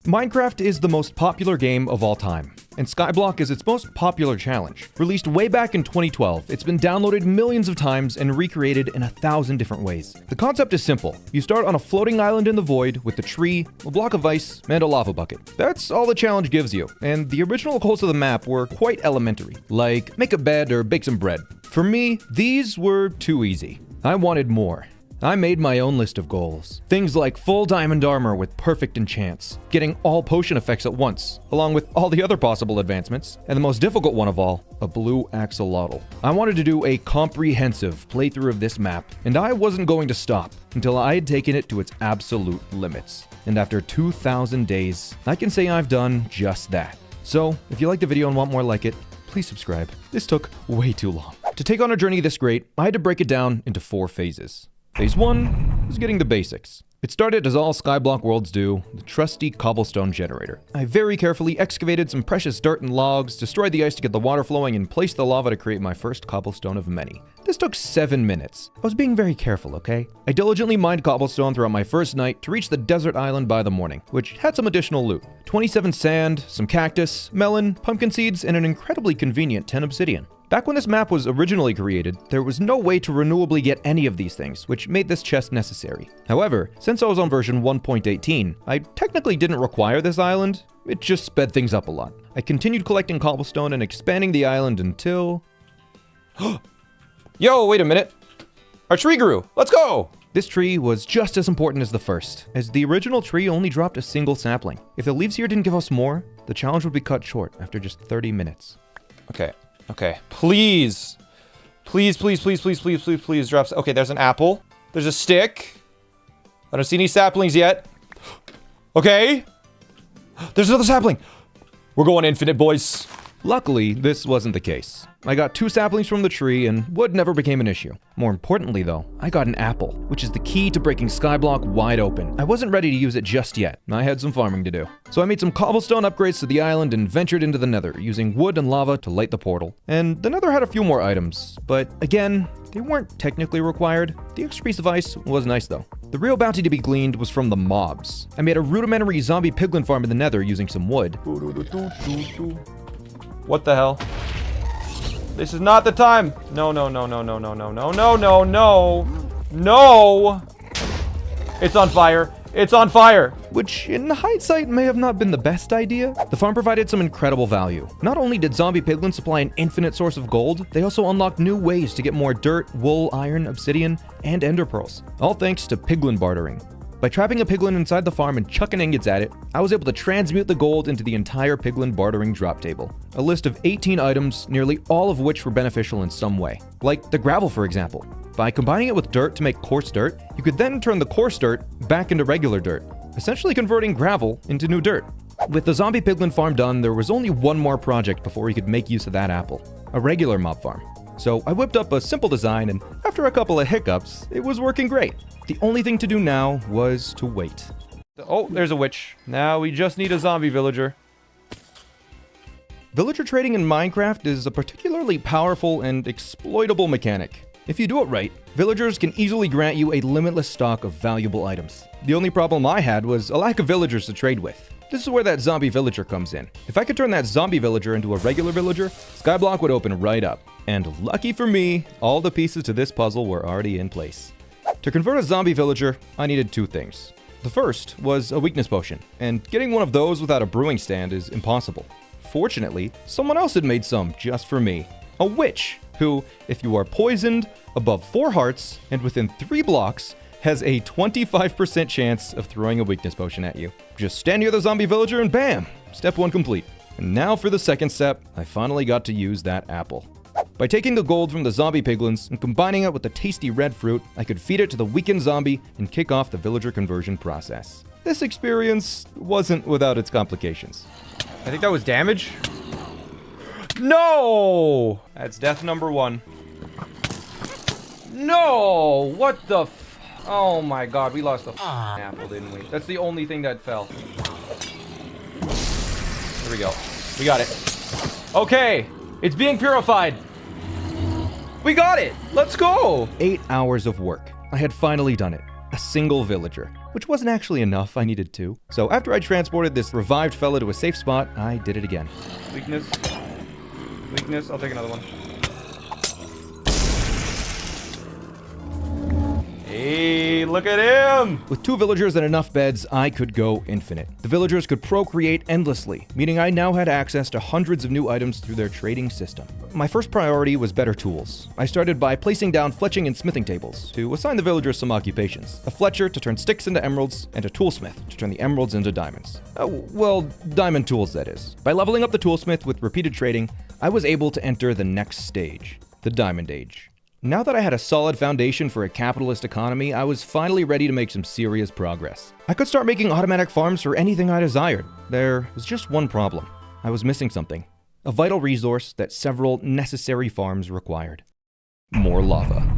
Minecraft is the most popular game of all time, and Skyblock is its most popular challenge. Released way back in 2012, it's been downloaded millions of times and recreated in 1,000 different ways. The concept is simple. You start on a floating island in the void with a tree, a block of ice, and a lava bucket. That's all the challenge gives you, and the original goals of the map were quite elementary, like make a bed or bake some bread. For me, these were too easy. I wanted more. I made my own list of goals. Things like full diamond armor with perfect enchants, getting all potion effects at once, along with all the other possible advancements, and the most difficult one of all, a blue axolotl. I wanted to do a comprehensive playthrough of this map, and I wasn't going to stop until I had taken it to its absolute limits. And after 2,000 days, I can say I've done just that. So, if you liked the video and want more like it, please subscribe. This took way too long. To take on a journey this great, I had to break it down into 4 phases. Phase 1 was getting the basics. It started as all Skyblock worlds do, the trusty cobblestone generator. I very carefully excavated some precious dirt and logs, destroyed the ice to get the water flowing, and placed the lava to create my first cobblestone of many. This took 7 minutes. I was being very careful, okay? I diligently mined cobblestone throughout my first night to reach the desert island by the morning, which had some additional loot. 27 sand, some cactus, melon, pumpkin seeds, and an incredibly convenient 10 obsidian. Back when this map was originally created, there was no way to renewably get any of these things, which made this chest necessary. However, since I was on version 1.18, I technically didn't require this island. It just sped things up a lot. I continued collecting cobblestone and expanding the island until... Yo, wait a minute! Our tree grew! Let's go! This tree was just as important as the first, as the original tree only dropped a single sapling. If the leaves here didn't give us more, the challenge would be cut short after just 30 minutes. Okay, please. Please drop. Okay, there's an apple. There's a stick. I don't see any saplings yet. Okay. There's another sapling. We're going infinite, boys. Luckily, this wasn't the case. I got 2 saplings from the tree, and wood never became an issue. More importantly, though, I got an apple, which is the key to breaking Skyblock wide open. I wasn't ready to use it just yet. I had some farming to do. So I made some cobblestone upgrades to the island and ventured into the nether, using wood and lava to light the portal. And the nether had a few more items, but again, they weren't technically required. The extra piece of ice was nice, though. The real bounty to be gleaned was from the mobs. I made a rudimentary zombie piglin farm in the nether using some wood. What the hell? This is not the time. No. It's on fire. It's on fire. Which, in hindsight, may have not been the best idea. The farm provided some incredible value. Not only did zombie piglins supply an infinite source of gold, they also unlocked new ways to get more dirt, wool, iron, obsidian, and ender pearls. All thanks to piglin bartering. By trapping a piglin inside the farm and chucking ingots at it, I was able to transmute the gold into the entire piglin bartering drop table. A list of 18 items, nearly all of which were beneficial in some way. Like the gravel, for example. By combining it with dirt to make coarse dirt, you could then turn the coarse dirt back into regular dirt, essentially converting gravel into new dirt. With the zombie piglin farm done, there was only one more project before we could make use of that apple. A regular mob farm. So I whipped up a simple design, and after a couple of hiccups, it was working great. The only thing to do now was to wait. Oh, there's a witch. Now we just need a zombie villager. Villager trading in Minecraft is a particularly powerful and exploitable mechanic. If you do it right, villagers can easily grant you a limitless stock of valuable items. The only problem I had was a lack of villagers to trade with. This is where that zombie villager comes in. If I could turn that zombie villager into a regular villager, Skyblock would open right up. And lucky for me, all the pieces to this puzzle were already in place. To convert a zombie villager, I needed 2 things. The first was a weakness potion, and getting one of those without a brewing stand is impossible. Fortunately, someone else had made some just for me. A witch, who, if you are poisoned above 4 hearts and within 3 blocks, has a 25% chance of throwing a weakness potion at you. Just stand near the zombie villager and bam! Step 1 complete. And now for the second step, I finally got to use that apple. By taking the gold from the zombie piglins and combining it with the tasty red fruit, I could feed it to the weakened zombie and kick off the villager conversion process. This experience wasn't without its complications. I think that was damage. No! That's death number 1. No! What the oh my god, we lost the apple, didn't we? That's the only thing that fell. There we go. We got it. Okay, it's being purified. We got it! Let's go! 8 hours of work. I had finally done it. A single villager. which wasn't actually enough. I needed 2. So after I transported this revived fella to a safe spot, I did it again. Weakness. Weakness. I'll take another one. Hey, look at him! With 2 villagers and enough beds, I could go infinite. The villagers could procreate endlessly, meaning I now had access to hundreds of new items through their trading system. My first priority was better tools. I started by placing down fletching and smithing tables to assign the villagers some occupations. A fletcher to turn sticks into emeralds, and a toolsmith to turn the emeralds into diamonds. Well, diamond tools, that is. By leveling up the toolsmith with repeated trading, I was able to enter the next stage, the Diamond Age. Now that I had a solid foundation for a capitalist economy, I was finally ready to make some serious progress. I could start making automatic farms for anything I desired. There was just one problem. I was missing something. A vital resource that several necessary farms required. More lava.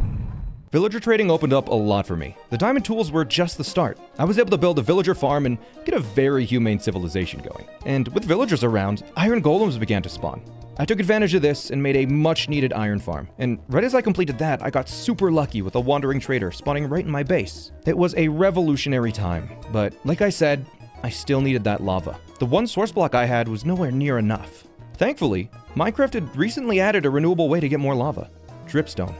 Villager trading opened up a lot for me. The diamond tools were just the start. I was able to build a villager farm and get a very humane civilization going. And with villagers around, iron golems began to spawn. I took advantage of this and made a much-needed iron farm. And right as I completed that, I got super lucky with a wandering trader spawning right in my base. It was a revolutionary time, but like I said, I still needed that lava. The one source block I had was nowhere near enough. Thankfully, Minecraft had recently added a renewable way to get more lava: dripstone.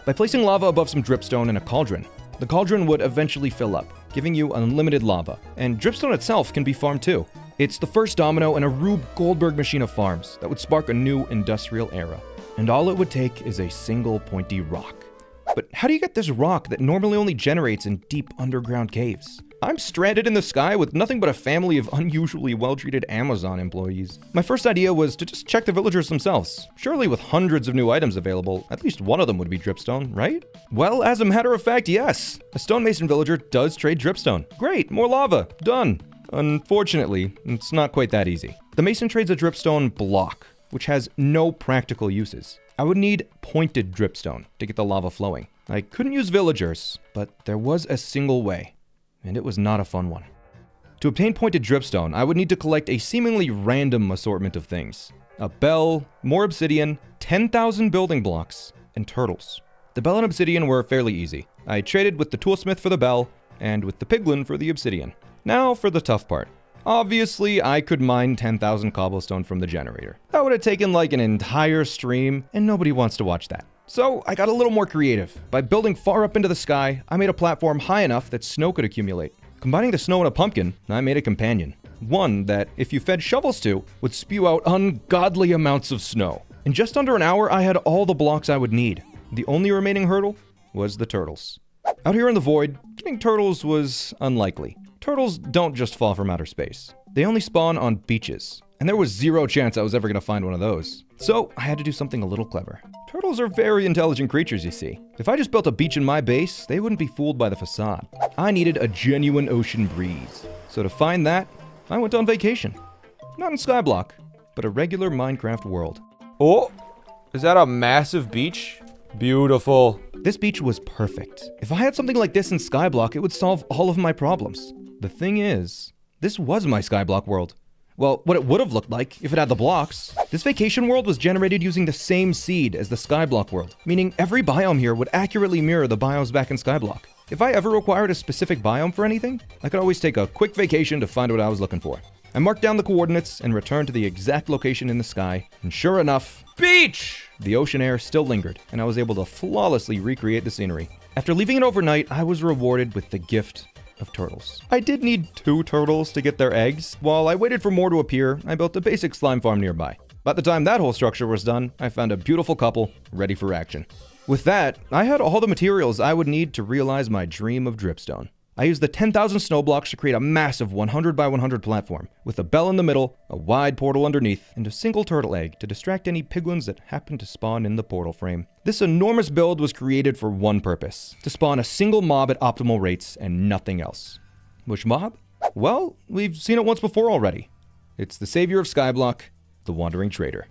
By placing lava above some dripstone in a cauldron, the cauldron would eventually fill up, giving you unlimited lava, and dripstone itself can be farmed too. It's the first domino in a Rube Goldberg machine of farms that would spark a new industrial era. And all it would take is a single pointy rock. But how do you get this rock that normally only generates in deep underground caves? I'm stranded in the sky with nothing but a family of unusually well-treated Amazon employees. My first idea was to just check the villagers themselves. Surely with hundreds of new items available, at least one of them would be dripstone, right? Well, as a matter of fact, yes. A stonemason villager does trade dripstone. Great, more lava, done. Unfortunately, it's not quite that easy. The mason trades a dripstone block, which has no practical uses. I would need pointed dripstone to get the lava flowing. I couldn't use villagers, but there was a single way, and it was not a fun one. To obtain pointed dripstone, I would need to collect a seemingly random assortment of things. A bell, more obsidian, 10,000 building blocks, and turtles. The bell and obsidian were fairly easy. I traded with the toolsmith for the bell, and with the piglin for the obsidian. Now for the tough part. Obviously, I could mine 10,000 cobblestone from the generator. That would have taken like an entire stream, and nobody wants to watch that. So I got a little more creative. By building far up into the sky, I made a platform high enough that snow could accumulate. Combining the snow and a pumpkin, I made a companion. One that, if you fed shovels to, would spew out ungodly amounts of snow. In just under an hour, I had all the blocks I would need. The only remaining hurdle was the turtles. Out here in the void, getting turtles was unlikely. Turtles don't just fall from outer space. They only spawn on beaches, and there was zero chance I was ever going to find one of those. So I had to do something a little clever. Turtles are very intelligent creatures, you see. If I just built a beach in my base, they wouldn't be fooled by the facade. I needed a genuine ocean breeze. So to find that, I went on vacation. Not in Skyblock, but a regular Minecraft world. Oh, is that a massive beach? Beautiful. This beach was perfect. If I had something like this in Skyblock, it would solve all of my problems. The thing is, this was my Skyblock world. Well, what it would have looked like if it had the blocks. This vacation world was generated using the same seed as the Skyblock world, meaning every biome here would accurately mirror the biomes back in Skyblock. If I ever required a specific biome for anything, I could always take a quick vacation to find what I was looking for. I marked down the coordinates and returned to the exact location in the sky, and sure enough, beach! The ocean air still lingered, and I was able to flawlessly recreate the scenery. After leaving it overnight, I was rewarded with the gift of turtles. I did need 2 turtles to get their eggs. While I waited for more to appear, I built a basic slime farm nearby. By the time that whole structure was done, I found a beautiful couple ready for action. With that, I had all the materials I would need to realize my dream of dripstone. I used the 10,000 snow blocks to create a massive 100 by 100 platform, with a bell in the middle, a wide portal underneath, and a single turtle egg to distract any piglins that happened to spawn in the portal frame. This enormous build was created for one purpose: to spawn a single mob at optimal rates and nothing else. Which mob? Well, we've seen it once before already. It's the savior of Skyblock, the Wandering Trader.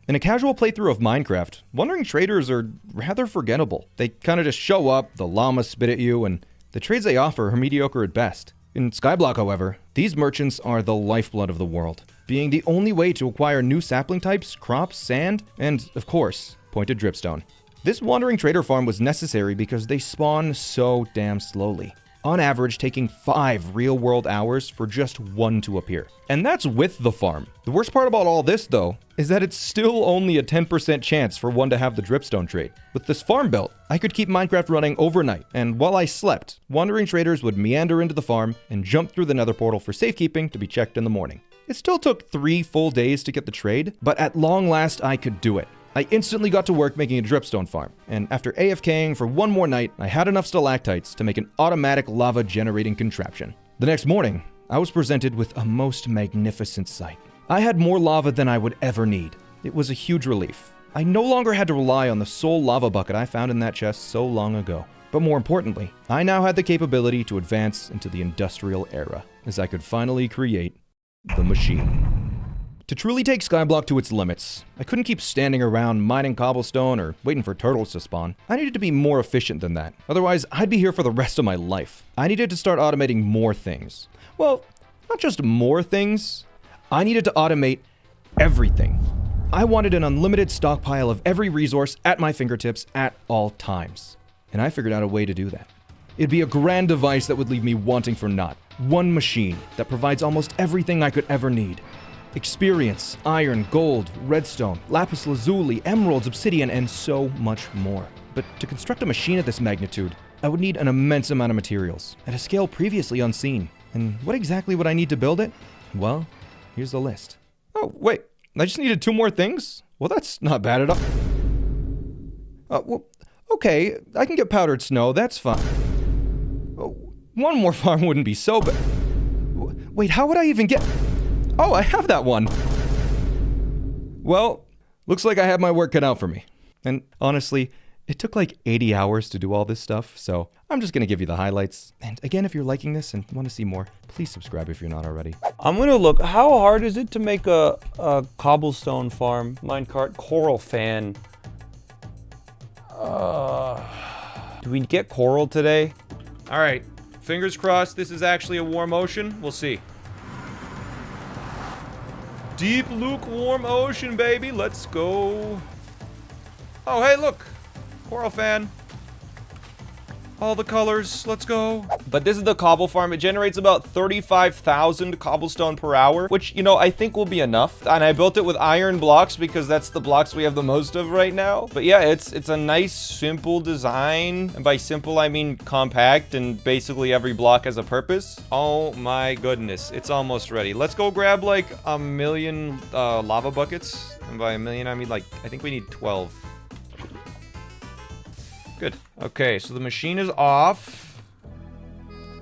In a casual playthrough of Minecraft, Wandering Traders are rather forgettable. They kind of just show up, the llamas spit at you, and the trades they offer are mediocre at best. In Skyblock, however, these merchants are the lifeblood of the world, being the only way to acquire new sapling types, crops, sand, and, of course, pointed dripstone. This Wandering Trader farm was necessary because they spawn so damn slowly. on average taking 5 real-world hours for just one to appear. And that's with the farm. The worst part about all this, though, is that it's still only a 10% chance for one to have the dripstone trait. With this farm built, I could keep Minecraft running overnight, and while I slept, wandering traders would meander into the farm and jump through the nether portal for safekeeping to be checked in the morning. It still took 3 full days to get the trade, but at long last I could do it. I instantly got to work making a dripstone farm, and after AFKing for one more night, I had enough stalactites to make an automatic lava generating contraption. The next morning, I was presented with a most magnificent sight. I had more lava than I would ever need. It was a huge relief. I no longer had to rely on the sole lava bucket I found in that chest so long ago. But more importantly, I now had the capability to advance into the industrial era, as I could finally create the machine. To truly take Skyblock to its limits, I couldn't keep standing around mining cobblestone or waiting for turtles to spawn. I needed to be more efficient than that. Otherwise, I'd be here for the rest of my life. I needed to start automating more things. Well, not just more things. I needed to automate everything. I wanted an unlimited stockpile of every resource at my fingertips at all times. And I figured out a way to do that. It'd be a grand device that would leave me wanting for naught. One machine that provides almost everything I could ever need. Experience, iron, gold, redstone, lapis lazuli, emeralds, obsidian, and so much more. But to construct a machine of this magnitude, I would need an immense amount of materials, at a scale previously unseen. And what exactly would I need to build it? Well, here's the list. Oh, wait, I just needed 2 more things? Well, that's not bad at all. Well, okay, I can get powdered snow, that's fine. Oh, 1 more farm wouldn't be so bad. Wait, how would I even get... Oh, I have that one. Well, looks like I have my work cut out for me. And honestly, it took like 80 hours to do all this stuff, so I'm just gonna give you the highlights. And again, if you're liking this and want to see more, please subscribe if you're not already. I'm gonna look. How hard is it to make a cobblestone farm? Minecart coral fan. Do we get coral today? All right. Fingers crossed this is actually a warm ocean. We'll see. Deep, lukewarm ocean, baby. Let's go. Oh, hey, look. Coral fan. All the colors. Let's go. But this is the cobble farm. It generates about 35,000 cobblestone per hour, which, you know, I think will be enough. And I built it with iron blocks because that's the blocks we have the most of right now. But yeah, it's a nice, simple design. And by simple, I mean compact, and basically every block has a purpose. Oh my goodness. It's almost ready. Let's go grab like 1,000,000 lava buckets. And by 1,000,000, I mean like, I think we need 12. Good. Okay, so the machine is off.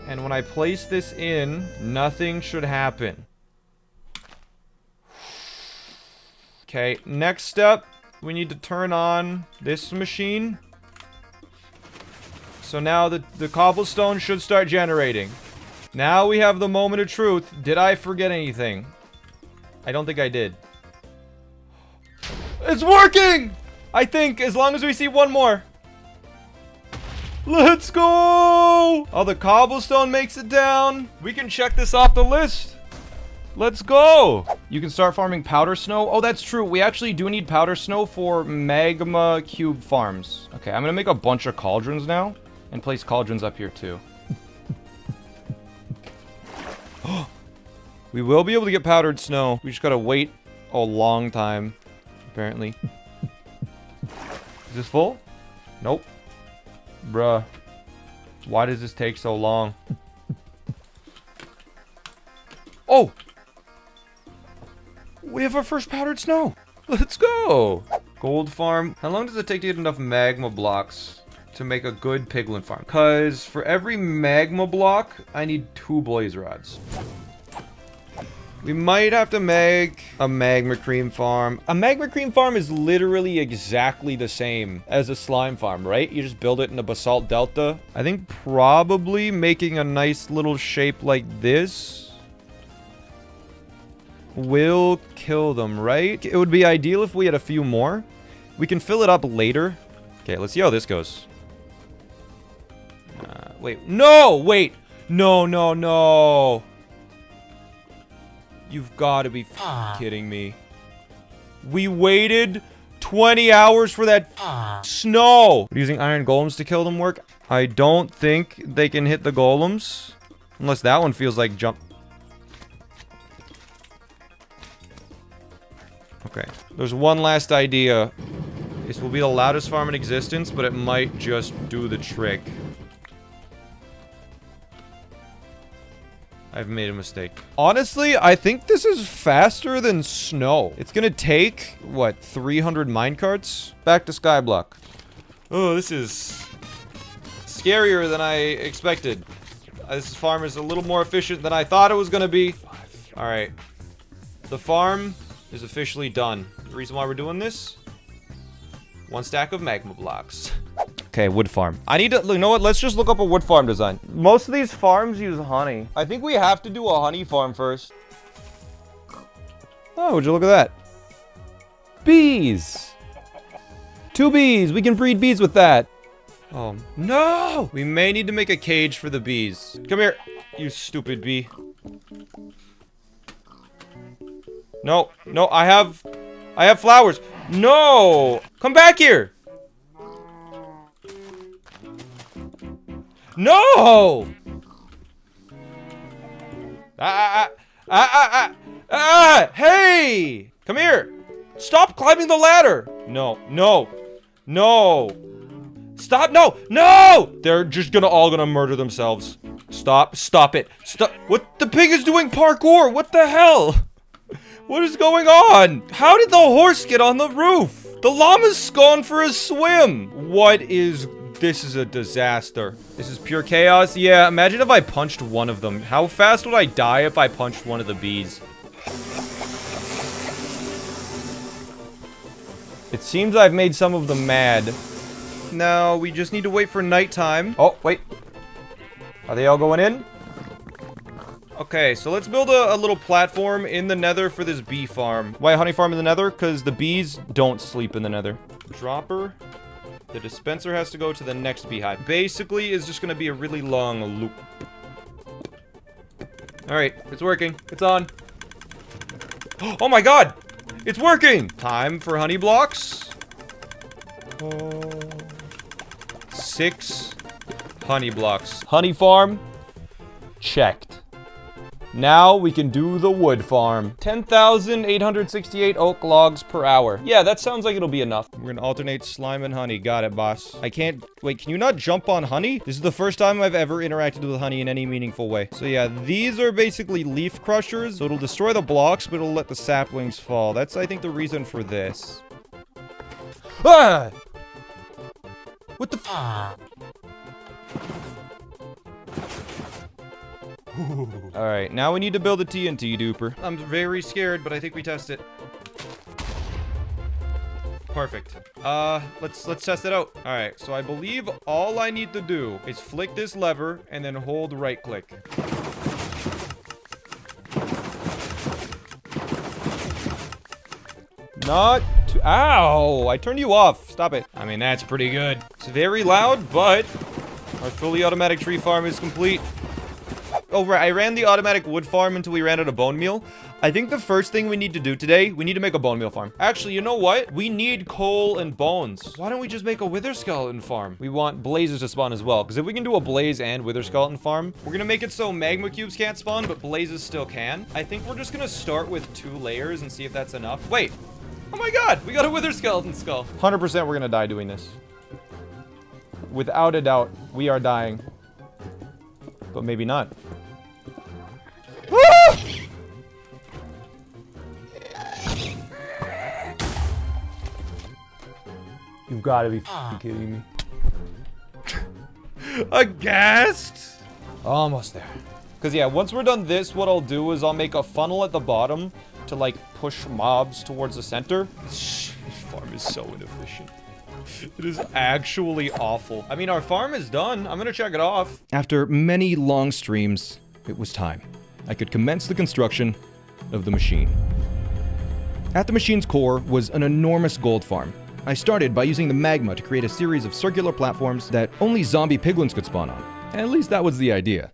And when I place this in, nothing should happen. Okay, next step, we need to turn on this machine. So now the cobblestone should start generating. Now we have the moment of truth. Did I forget anything? I don't think I did. It's working! I think, as long as we see 1 more. Let's go! Oh, the cobblestone makes it down. We can check this off the list. Let's go. You can start farming powder snow. Oh, that's true. We actually do need powder snow for magma cube farms. Okay, I'm gonna make a bunch of cauldrons now and place cauldrons up here too. We will be able to get powdered snow. We just gotta wait a long time, apparently. Is this full? Nope. Bruh. Why does this take so long? Oh! We have our first powdered snow! Let's go! Gold farm. How long does it take to get enough magma blocks to make a good piglin farm? Because for every magma block, I need 2 blaze rods. We might have to make a magma cream farm. A magma cream farm is literally exactly the same as a slime farm, right? You just build it in a basalt delta. I think probably making a nice little shape like this will kill them, right? It would be ideal if we had a few more. We can fill it up later. Okay, let's see how this goes. Wait. No! Wait! No, no, no! You've got to be kidding me. We waited 20 hours for that snow. Using iron golems to kill them work? I don't think they can hit the golems. Unless that one feels like jump. Okay. There's one last idea. This will be the loudest farm in existence, but it might just do the trick. I've made a mistake. Honestly, I think this is faster than snow. It's gonna take, what, 300 minecarts? Back to Skyblock. Oh, this is scarier than I expected. This farm is a little more efficient than I thought it was gonna be. Alright. The farm is officially done. The reason why we're doing this? 1 stack of magma blocks. Okay, wood farm. I need to, you know what? Let's just look up a wood farm design. Most of these farms use honey. I think we have to do a honey farm first. Oh, would you look at that? Bees! 2 bees! We can breed bees with that! Oh, no! We may need to make a cage for the bees. Come here, you stupid bee. No, no, I have flowers. No! Come back here! No! Hey! Come here! Stop climbing the ladder! No, no, no! Stop, no, no! They're just all gonna murder themselves. Stop it. Stop. What? The pig is doing parkour! What the hell? What is going on? How did the horse get on the roof? The llama's gone for a swim. What is... This is a disaster. This is pure chaos. Yeah, imagine if I punched one of them. How fast would I die if I punched one of the bees? It seems I've made some of them mad. No, we just need to wait for nighttime. Oh, wait. Are they all going in? Okay, so let's build a little platform in the nether for this bee farm. Why honey farm in the nether? Because the bees don't sleep in the nether. Dropper. The dispenser has to go to the next beehive. Basically, it's just going to be a really long loop. Alright, it's working. It's on. Oh my god! It's working! Time for honey blocks. 6 honey blocks. Honey farm. Checked. Now we can do the wood farm. 10,868 oak logs per hour. Yeah, that sounds like it'll be enough. We're gonna alternate slime and honey. Got it, boss. I can't... Wait, can you not jump on honey? This is the first time I've ever interacted with honey in any meaningful way. So yeah, these are basically leaf crushers. So it'll destroy the blocks, but it'll let the saplings fall. That's, I think, the reason for this. Ah! What the f... Alright, now we need to build a TNT duper. I'm very scared, but I think we test it. Perfect. Let's test it out. Alright, so I believe all I need to do is flick this lever and then hold right click. Not too... Ow! I turned you off. Stop it. I mean, that's pretty good. It's very loud, but our fully automatic tree farm is complete. Oh, right. I ran the automatic wood farm until we ran out of bone meal. I think the first thing we need to do today, we need to make a bone meal farm. Actually, you know what? We need coal and bones. Why don't we just make a wither skeleton farm? We want blazes to spawn as well, because if we can do a blaze and wither skeleton farm, we're going to make it so magma cubes can't spawn, but blazes still can. I think we're just going to start with 2 layers and see if that's enough. Wait. Oh my god, we got a wither skeleton skull. 100% we're going to die doing this. Without a doubt, we are dying. But maybe not. You've got to be f***ing kidding me. Aghast? Almost there. Because yeah, once we're done this, what I'll do is I'll make a funnel at the bottom to like push mobs towards the center. This farm is so inefficient. It is actually awful. I mean, our farm is done. I'm gonna check it off. After many long streams, it was time. I could commence the construction of the machine. At the machine's core was an enormous gold farm. I started by using the magma to create a series of circular platforms that only zombie piglins could spawn on. At least that was the idea.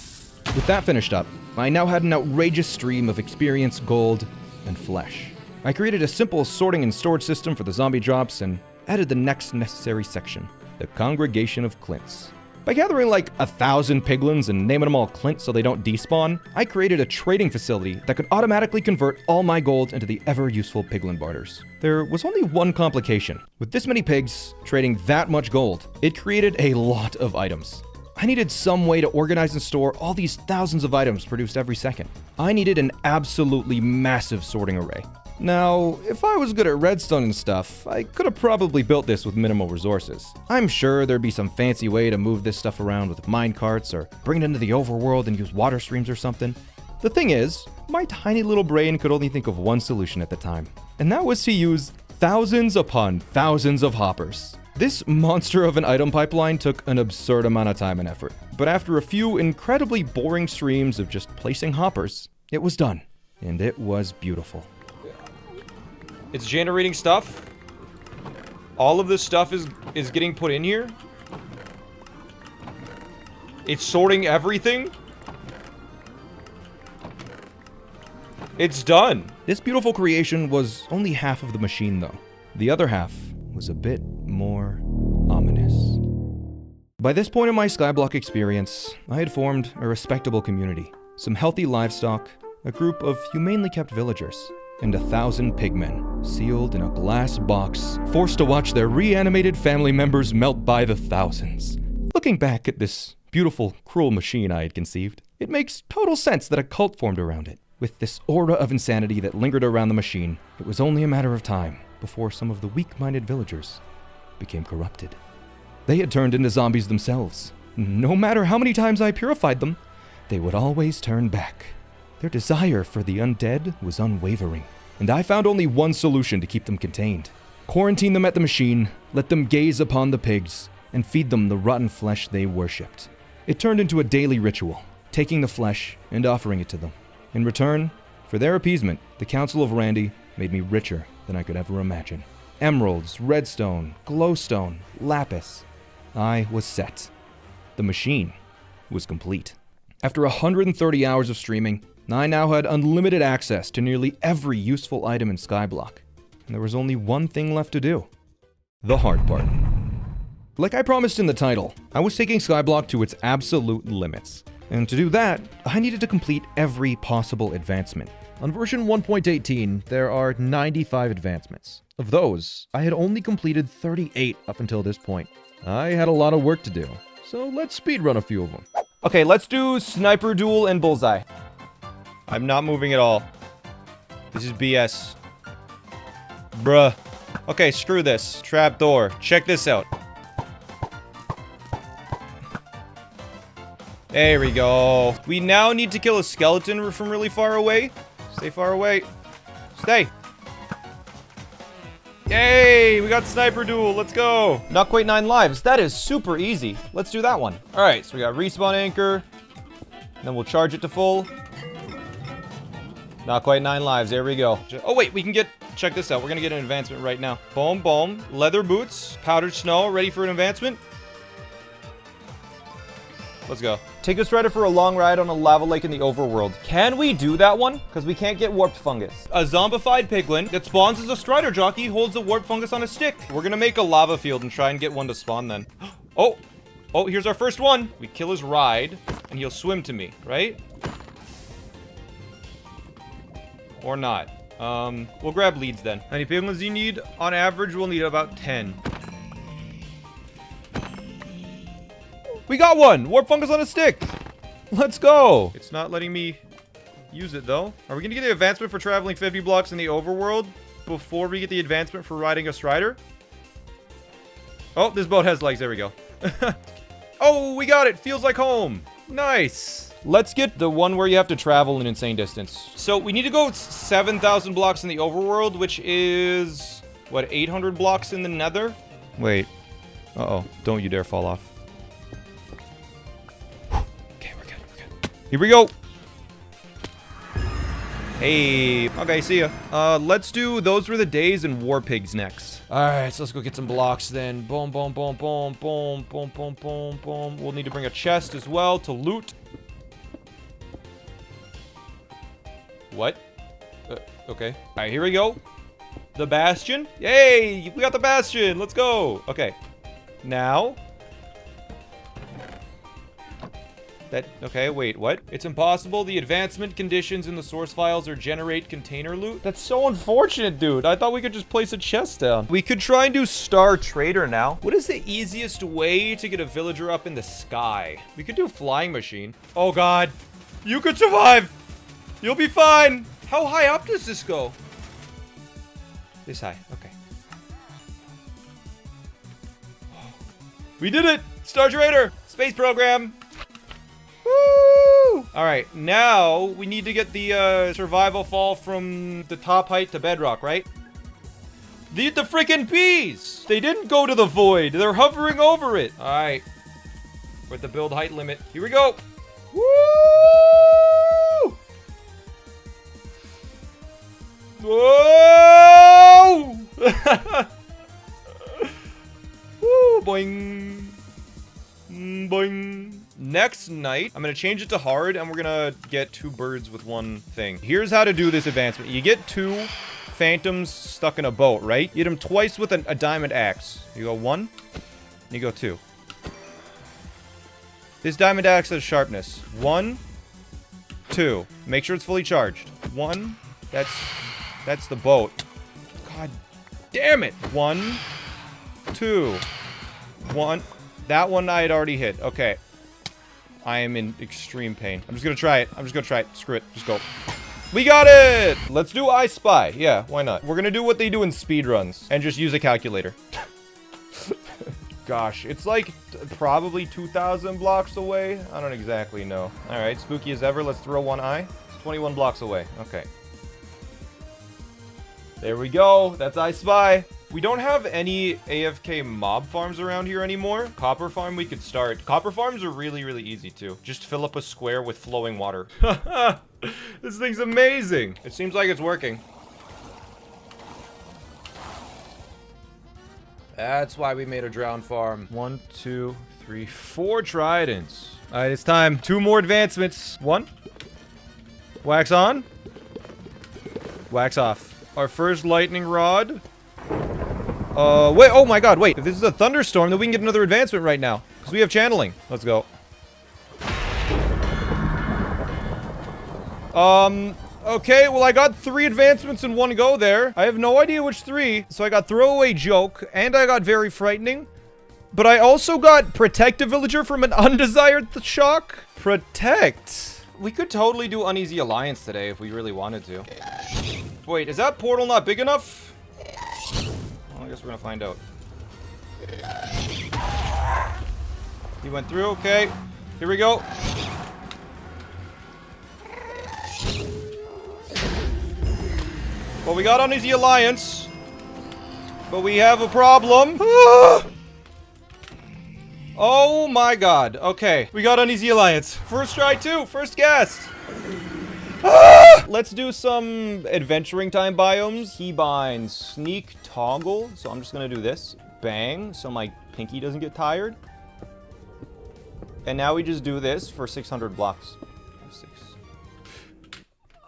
With that finished up, I now had an outrageous stream of experience, gold, and flesh. I created a simple sorting and storage system for the zombie drops and added the next necessary section, the Congregation of Clints. By gathering like 1,000 piglins and naming them all Clint so they don't despawn, I created a trading facility that could automatically convert all my gold into the ever-useful piglin barters. There was only one complication. With this many pigs, trading that much gold, it created a lot of items. I needed some way to organize and store all these thousands of items produced every second. I needed an absolutely massive sorting array. Now, if I was good at redstone and stuff, I could have probably built this with minimal resources. I'm sure there'd be some fancy way to move this stuff around with minecarts or bring it into the overworld and use water streams or something. The thing is, my tiny little brain could only think of one solution at the time, and that was to use thousands upon thousands of hoppers. This monster of an item pipeline took an absurd amount of time and effort, but after a few incredibly boring streams of just placing hoppers, it was done, and it was beautiful. It's generating stuff. All of this stuff is getting put in here. It's sorting everything. It's done. This beautiful creation was only half of the machine, though. The other half was a bit more ominous. By this point in my Skyblock experience, I had formed a respectable community, some healthy livestock, a group of humanely kept villagers, and 1,000 pigmen, sealed in a glass box, forced to watch their reanimated family members melt by the thousands. Looking back at this beautiful, cruel machine I had conceived, it makes total sense that a cult formed around it. With this aura of insanity that lingered around the machine, it was only a matter of time before some of the weak-minded villagers became corrupted. They had turned into zombies themselves. No matter how many times I purified them, they would always turn back. Their desire for the undead was unwavering, and I found only one solution to keep them contained. Quarantine them at the machine, let them gaze upon the pigs, and feed them the rotten flesh they worshipped. It turned into a daily ritual, taking the flesh and offering it to them. In return, for their appeasement, the Council of Randy made me richer than I could ever imagine. Emeralds, redstone, glowstone, lapis. I was set. The machine was complete. After 130 hours of streaming, I now had unlimited access to nearly every useful item in Skyblock, and there was only one thing left to do. The hard part. Like I promised in the title, I was taking Skyblock to its absolute limits. And to do that, I needed to complete every possible advancement. On version 1.18, there are 95 advancements. Of those, I had only completed 38 up until this point. I had a lot of work to do, so let's speedrun a few of them. Okay, let's do sniper duel and bullseye. I'm not moving at all. This is BS. Bruh. Okay, screw this. Trapdoor. Check this out. There we go. We now need to kill a skeleton from really far away. Stay far away. Stay. Yay! We got sniper duel. Let's go. Not quite 9 lives. That is super easy. Let's do that one. All right, so we got respawn anchor. Then we'll charge it to full. Not quite 9 lives. There we go. Oh, wait. We can get... Check this out. We're going to get an advancement right now. Boom, boom. Leather boots. Powdered snow. Ready for an advancement? Let's go. Take a strider for a long ride on a lava lake in the overworld. Can we do that one? Because we can't get warped fungus. A zombified piglin that spawns as a strider jockey holds a warped fungus on a stick. We're going to make a lava field and try and get one to spawn then. Oh. Oh, here's our first one. We kill his ride and he'll swim to me, right? Or not. We'll grab leads then. How many piglins do you need? On average, we'll need about 10. We got one! Warp fungus on a stick! Let's go! It's not letting me use it, though. Are we gonna get the advancement for traveling 50 blocks in the overworld before we get the advancement for riding a strider? Oh, this boat has legs. There we go. Oh, we got it! Feels like home! Nice! Let's get the one where you have to travel an insane distance. So, we need to go 7,000 blocks in the overworld, which is... what, 800 blocks in the nether? Wait. Uh-oh. Don't you dare fall off. Here we go. Hey. Okay, see ya. Let's do those were the days and war pigs next. Alright, so let's go get some blocks then. Boom, boom, boom, boom, boom, boom, boom, boom, boom. We'll need to bring a chest as well to loot. What? Okay. Alright, here we go. The Bastion. Yay! We got the Bastion. Let's go. Okay. Now. Okay, wait, what? It's impossible. The advancement conditions in the source files are generate container loot. That's so unfortunate, dude. I thought we could just place a chest down. We could try and do Star Trader now. What is the easiest way to get a villager up in the sky? We could do Flying Machine. Oh, God. You could survive. You'll be fine. How high up does this go? This high. Okay. We did it. Star Trader. Space program. Woo! All right, now we need to get the survival fall from the top height to bedrock, right? The freaking bees! They didn't go to the void. They're hovering over it. All right. We're at the build height limit. Here we go. Woo! Whoa! Woo! Boing. Boing. Next night, I'm going to change it to hard, and we're going to get 2 birds with 1 thing. Here's how to do this advancement. You get 2 phantoms stuck in a boat, right? You hit them twice with a diamond axe. You go 1, and you go 2. This diamond axe has sharpness. 1, 2. Make sure it's fully charged. 1, that's the boat. God damn it. 1, 2, 1. That one I had already hit. Okay. I am in extreme pain. I'm just gonna try it. Screw it. Just go. We got it! Let's do I Spy. Yeah, why not? We're gonna do what they do in speedruns and just use a calculator. Gosh, it's like probably 2,000 blocks away. I don't exactly know. All right, spooky as ever. Let's throw 1 eye. It's 21 blocks away. Okay. There we go. That's I Spy. We don't have any AFK mob farms around here anymore. Copper farm we could start. Copper farms are really, really easy too. Just fill up a square with flowing water. This thing's amazing. It seems like it's working. That's why we made a drown farm. 1, 2, 3, 4 tridents. All right, it's time. 2 more advancements. 1. Wax on. Wax off. Our first lightning rod. Wait, oh my god, wait. If this is a thunderstorm, then we can get another advancement right now. Because we have channeling. Let's go. Okay, well I got 3 advancements in one go there. I have no idea which 3. So I got Throwaway Joke, and I got Very Frightening. But I also got Protect a Villager from an Undesired Shock. Protect. We could totally do Uneasy Alliance today if we really wanted to. Wait, is that portal not big enough? I guess we're gonna find out. He went through, okay. Here we go. Well, we got Uneasy Alliance. But we have a problem. Oh my god. Okay. We got Uneasy Alliance. First try too. First guess. Let's do some adventuring time biomes. Keybind, sneak, toggle. So I'm just gonna do this. Bang, so my pinky doesn't get tired. And now we just do this for 600 blocks. 6.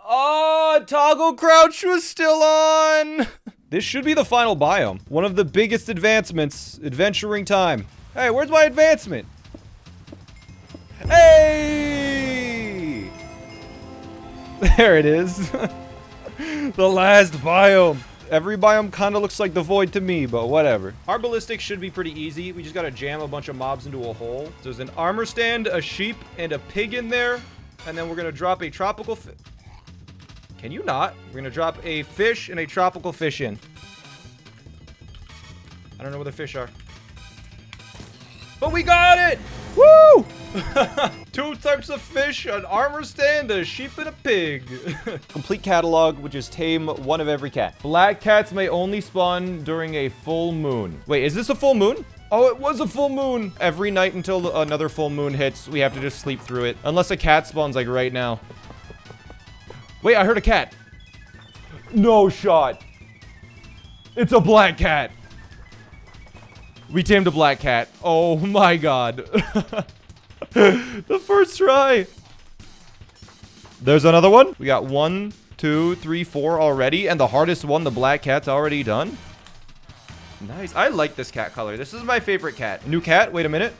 Oh, toggle crouch was still on. This should be the final biome. One of the biggest advancements. Adventuring time. Hey, where's my advancement? Hey! There it is. The last biome. Every biome kind of looks like the void to me, but whatever. Our ballistics should be pretty easy. We just got to jam a bunch of mobs into a hole. So there's an armor stand, a sheep, and a pig in there. And then we're going to drop a tropical fish. Can you not? We're going to drop a fish and a tropical fish in. I don't know where the fish are. But we got it! Woo! 2 types of fish, an armor stand, a sheep, and a pig. Complete catalog, which is tame 1 of every cat. Black cats may only spawn during a full moon. Wait, is this a full moon? Oh, it was a full moon. Every night until another full moon hits, we have to just sleep through it. Unless a cat spawns like right now. Wait, I heard a cat. No shot. It's a black cat. We tamed a black cat. Oh my god. The first try. There's another one. We got 1, 2, 3, 4 already. And the hardest one, the black cat's already done. Nice. I like this cat color. This is my favorite cat. New cat. Wait a minute.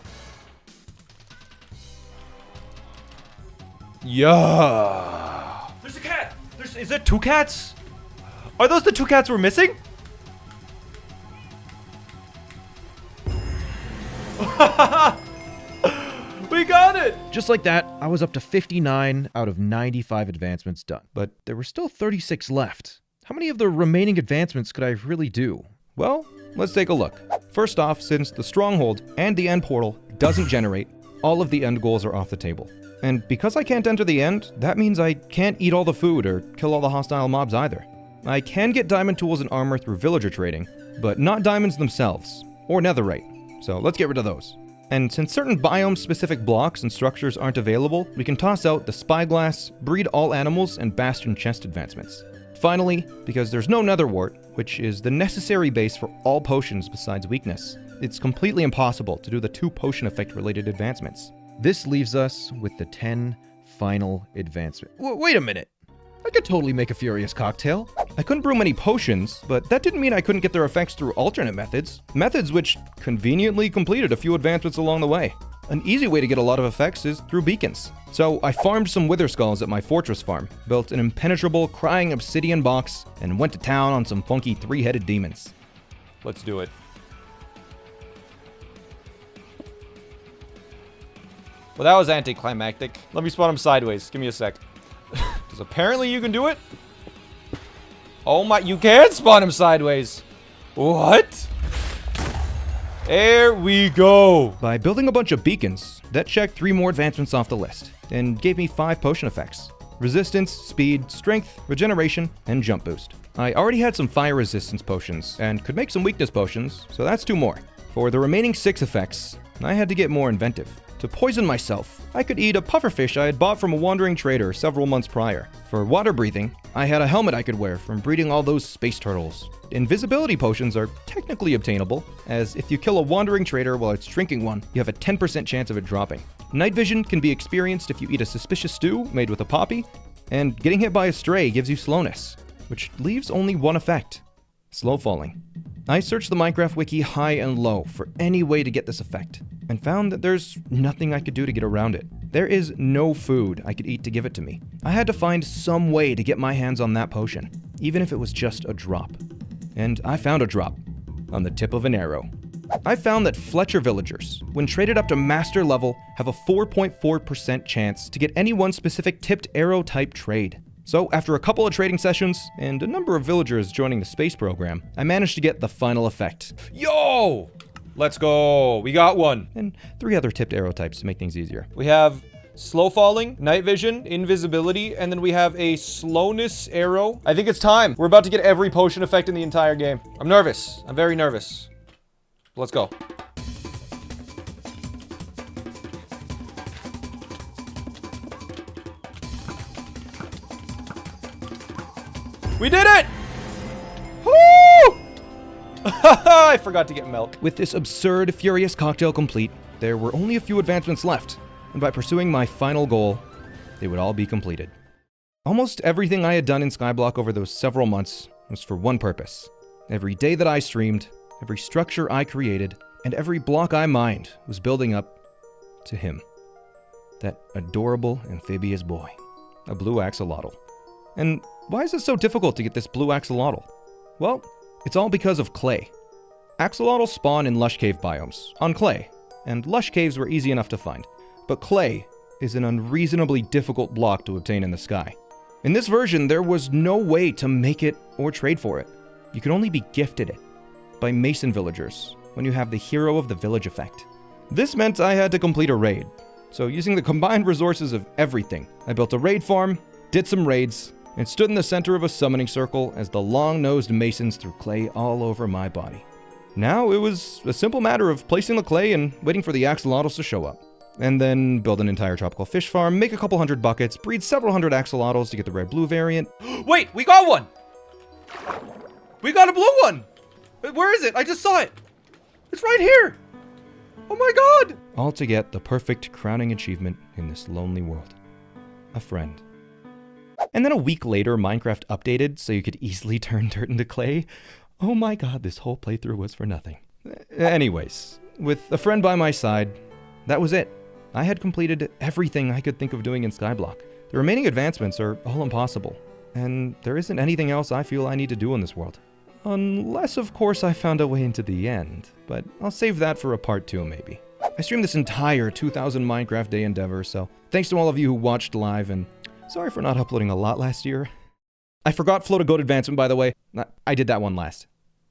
Yeah. There's a cat. Is there 2 cats? Are those the 2 cats we're missing? We got it! Just like that, I was up to 59 out of 95 advancements done. But there were still 36 left. How many of the remaining advancements could I really do? Well, let's take a look. First off, since the stronghold and the end portal doesn't generate, all of the end goals are off the table. And because I can't enter the end, that means I can't eat all the food or kill all the hostile mobs either. I can get diamond tools and armor through villager trading, but not diamonds themselves, or netherite. So let's get rid of those. And since certain biome-specific blocks and structures aren't available, we can toss out the spyglass, breed all animals, and bastion chest advancements. Finally, because there's no nether wart, which is the necessary base for all potions besides weakness, it's completely impossible to do the 2 potion effect related advancements. This leaves us with the 10 final advancements. Wait a minute! I could totally make a Furious Cocktail. I couldn't brew many potions, but that didn't mean I couldn't get their effects through alternate methods. Methods which conveniently completed a few advancements along the way. An easy way to get a lot of effects is through beacons. So I farmed some wither skulls at my fortress farm, built an impenetrable crying obsidian box, and went to town on some funky 3-headed demons. Let's do it. Well, that was anticlimactic. Let me spawn him sideways. Give me a sec. Because apparently you can do it. Oh my, you can spawn him sideways. What? There we go. By building a bunch of beacons, that checked 3 more advancements off the list, and gave me 5 potion effects. Resistance, speed, strength, regeneration, and jump boost. I already had some fire resistance potions, and could make some weakness potions, so that's 2 more. For the remaining 6 effects, I had to get more inventive. To poison myself, I could eat a pufferfish I had bought from a wandering trader several months prior. For water breathing, I had a helmet I could wear from breeding all those space turtles. Invisibility potions are technically obtainable, as if you kill a wandering trader while it's drinking one, you have a 10% chance of it dropping. Night vision can be experienced if you eat a suspicious stew made with a poppy, and getting hit by a stray gives you slowness, which leaves only one effect: slow falling. I searched the Minecraft wiki high and low for any way to get this effect, and found that there's nothing I could do to get around it. There is no food I could eat to give it to me. I had to find some way to get my hands on that potion, even if it was just a drop. And I found a drop, on the tip of an arrow. I found that Fletcher villagers, when traded up to master level, have a 4.4% chance to get any one specific tipped arrow type trade. So after a couple of trading sessions, and a number of villagers joining the space program, I managed to get the final effect. Yo! Let's go. We got one. And 3 other tipped arrow types to make things easier. We have slow falling, night vision, invisibility, and then we have a slowness arrow. I think it's time. We're about to get every potion effect in the entire game. I'm nervous. I'm very nervous. Let's go. We did it! Woo! I forgot to get milk. With this absurd Furious Cocktail complete, there were only a few advancements left, and by pursuing my final goal, they would all be completed. Almost everything I had done in Skyblock over those several months was for one purpose. Every day that I streamed, every structure I created, and every block I mined was building up to him. That adorable amphibious boy. A blue axolotl. And why is it so difficult to get this blue axolotl? Well, it's all because of clay. Axolotls spawn in lush cave biomes, on clay, and lush caves were easy enough to find. But clay is an unreasonably difficult block to obtain in the sky. In this version, there was no way to make it or trade for it. You could only be gifted it by mason villagers when you have the Hero of the Village effect. This meant I had to complete a raid. So using the combined resources of everything, I built a raid farm, did some raids, and stood in the center of a summoning circle as the long-nosed masons threw clay all over my body. Now it was a simple matter of placing the clay and waiting for the axolotls to show up. And then build an entire tropical fish farm, make a couple hundred buckets, breed several hundred axolotls to get the red-blue variant. Wait, we got one! We got a blue one! Where is it? I just saw it! It's right here! Oh my god! All to get the perfect crowning achievement in this lonely world. A friend. And then a week later, Minecraft updated so you could easily turn dirt into clay. Oh my god, this whole playthrough was for nothing. Anyways, with a friend by my side, that was it. I had completed everything I could think of doing in Skyblock. The remaining advancements are all impossible, and there isn't anything else I feel I need to do in this world. Unless, of course, I found a way into the end, but I'll save that for a part 2 maybe. I streamed this entire 2000 Minecraft Day endeavor, so thanks to all of you who watched live, and sorry for not uploading a lot last year. I forgot Float a Goat advancement, by the way. I did that one last.